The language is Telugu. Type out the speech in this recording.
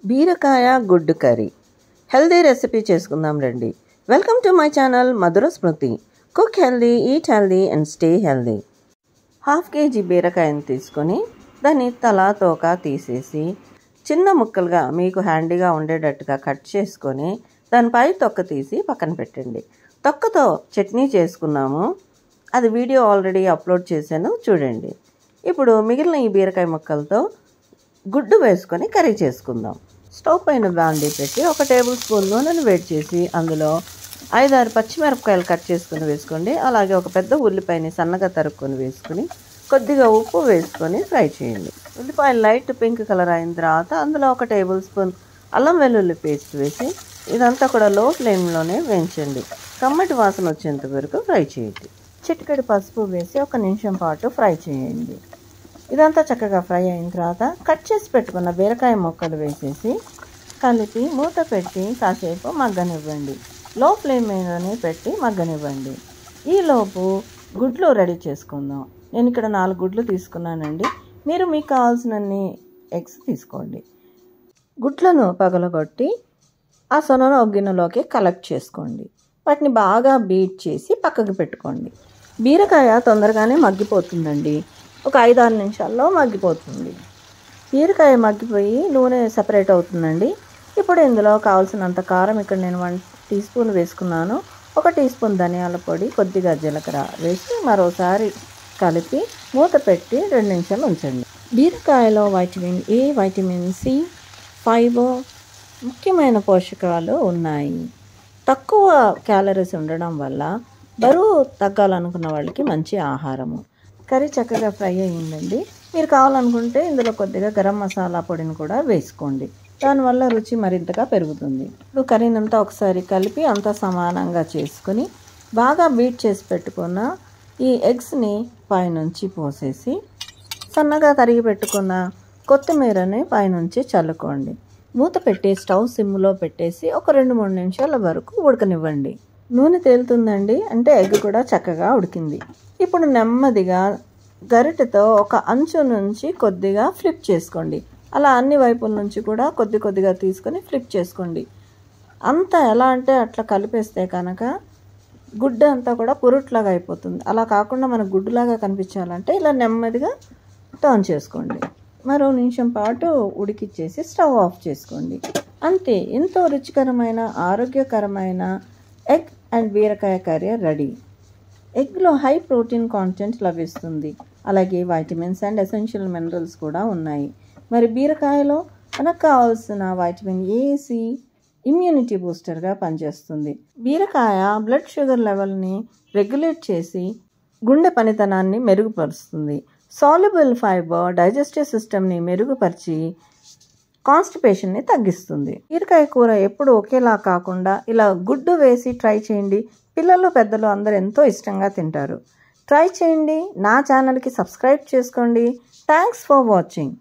బీరకాయ గుడ్డు కర్రీ హెల్దీ రెసిపీ చేసుకుందాం రండి. Welcome to my channel Madhura Smriti. Cook healthy, eat healthy and stay healthy. 1/2 kg బీరకాయను తీసుకొని దాన్ని తలా తోక తీసేసి చిన్న ముక్కలుగా మీకు హ్యాండీగా ఉండేటట్టుగా కట్ చేసుకొని దానిపై తొక్క తీసి పక్కన పెట్టండి. తొక్కతో చట్నీ చేసుకున్నాము, అది వీడియో ఆల్రెడీ అప్లోడ్ చేశాను, చూడండి. ఇప్పుడు మిగిలిన ఈ బీరకాయ ముక్కలతో గుడ్డు వేసుకొని కర్రీ చేసుకుందాం. స్టవ్ పైన బాండీ పెట్టి 1 టేబుల్ స్పూన్ నూనెను వేడి చేసి అందులో 5-6 పచ్చిమిరపకాయలు కట్ చేసుకుని వేసుకోండి. అలాగే ఒక పెద్ద ఉల్లిపాయని సన్నగా తరుక్కొని వేసుకుని కొద్దిగా ఉప్పు వేసుకొని ఫ్రై చేయండి. ఉల్లిపాయలు లైట్ పింక్ కలర్ అయిన తర్వాత అందులో 1 టేబుల్ స్పూన్ అల్లం వెల్లుల్లి పేస్ట్ వేసి ఇదంతా కూడా లో ఫ్లేమ్లోనే వేయించండి. కమ్మటి వాసన వచ్చేంత వరకు ఫ్రై చేయండి. చిటికెడు పసుపు వేసి 1 నిమిషం పాటు ఫ్రై చేయండి. ఇదంతా చక్కగా ఫ్రై అయిన తర్వాత కట్ చేసి పెట్టుకున్న బీరకాయ ముక్కలు వేసేసి కలిపి మూత పెట్టి కాసేపు మగ్గనివ్వండి. లో ఫ్లేమ్ మీదనే పెట్టి మగ్గనివ్వండి. ఈలోపు గుడ్లు రెడీ చేసుకుందాం. నేను ఇక్కడ 4 గుడ్లు తీసుకున్నానండి. మీరు మీకు కావాల్సినన్ని ఎగ్స్ తీసుకోండి. గుడ్లను పగలగొట్టి ఆ సొనను ఒక గిన్నెలోకి కలెక్ట్ చేసుకోండి. వాటిని బాగా బీట్ చేసి పక్కకు పెట్టుకోండి. బీరకాయ తొందరగానే మగ్గిపోతుందండి. ఒక 5-6 నిమిషాల్లో మగ్గిపోతుంది. బీరకాయ మగ్గిపోయి నూనె సపరేట్ అవుతుందండి. ఇప్పుడు ఇందులో కావాల్సినంత కారం ఇక్కడ నేను 1 టీ స్పూన్ వేసుకున్నాను. 1 టీ స్పూన్ ధనియాల పొడి, కొద్దిగా జీలకర్ర వేసి మరోసారి కలిపి మూత పెట్టి 2 నిమిషాలు ఉంచండి. బీరకాయలో vitamin A, vitamin C, fibre ముఖ్యమైన పోషకాలు ఉన్నాయి. తక్కువ క్యాలరీస్ ఉండడం వల్ల బరువు తగ్గాలనుకున్న వాళ్ళకి మంచి ఆహారము. కర్రీ చక్కగా ఫ్రై అయ్యిందండి. మీరు కావాలనుకుంటే ఇందులో కొద్దిగా గరం మసాలా పొడిని కూడా వేసుకోండి. దానివల్ల రుచి మరింతగా పెరుగుతుంది. ఇప్పుడు కర్రీనంతా ఒకసారి కలిపి అంతా సమానంగా చేసుకుని బాగా బీట్ చేసి పెట్టుకున్న ఈ ఎగ్స్ని పైనుంచి పోసేసి సన్నగా తరిగి పెట్టుకున్న కొత్తిమీరని పైనుంచి చల్లుకోండి. మూత పెట్టి స్టవ్ సిమ్లో పెట్టేసి ఒక 2-3 నిమిషాల వరకు ఉడకనివ్వండి. నూనె తేలుతుందండి, అంటే ఎగ్ కూడా చక్కగా ఉడికింది. ఇప్పుడు నెమ్మదిగా గరిటెతో ఒక అంచు నుంచి కొద్దిగా ఫ్లిప్ చేసుకోండి. అలా అన్ని వైపుల నుంచి కూడా కొద్దిగా తీసుకొని ఫ్లిప్ చేసుకోండి. అంతా ఎలా అంటే అట్లా కలిపేస్తే కనుక గుడ్డు అంతా కూడా పురుట్లాగా అయిపోతుంది. అలా కాకుండా మనకు గుడ్డులాగా కనిపించాలంటే ఇలా నెమ్మదిగా టర్న్ చేసుకోండి. మరో నిమిషం పాటు ఉడికిచ్చేసి స్టవ్ ఆఫ్ చేసుకోండి. అంతే, ఎంతో రుచికరమైన ఆరోగ్యకరమైన ఎగ్ అండ్ బీరకాయ కర్రీ రెడీ. ఎగ్లో హై ప్రోటీన్ కాంటెంట్ లభిస్తుంది. అలాగే వైటమిన్స్ అండ్ ఎసెన్షియల్ మినరల్స్ కూడా ఉన్నాయి. మరి బీరకాయలో మనకు కావాల్సిన వైటమిన్ ఏ, సి ఇమ్యూనిటీ బూస్టర్గా పనిచేస్తుంది. బీరకాయ బ్లడ్ షుగర్ లెవెల్ని రెగ్యులేట్ చేసి గుండె పనితనాన్ని మెరుగుపరుస్తుంది. సాల్యుబుల్ ఫైబర్ డైజెస్టివ్ సిస్టమ్ని మెరుగుపరిచి కాన్స్టిపేషన్ని తగ్గిస్తుంది. బీరకాయ కూర ఎప్పుడు ఒకేలా కాకుండా ఇలా గుడ్డు వేసి ట్రై చేయండి. పిల్లలు పెద్దలు అందరూ ఎంతో ఇష్టంగా తింటారు. ట్రై చేయండి. నా ఛానల్కి సబ్స్క్రైబ్ చేసుకోండి. Thanks for watching.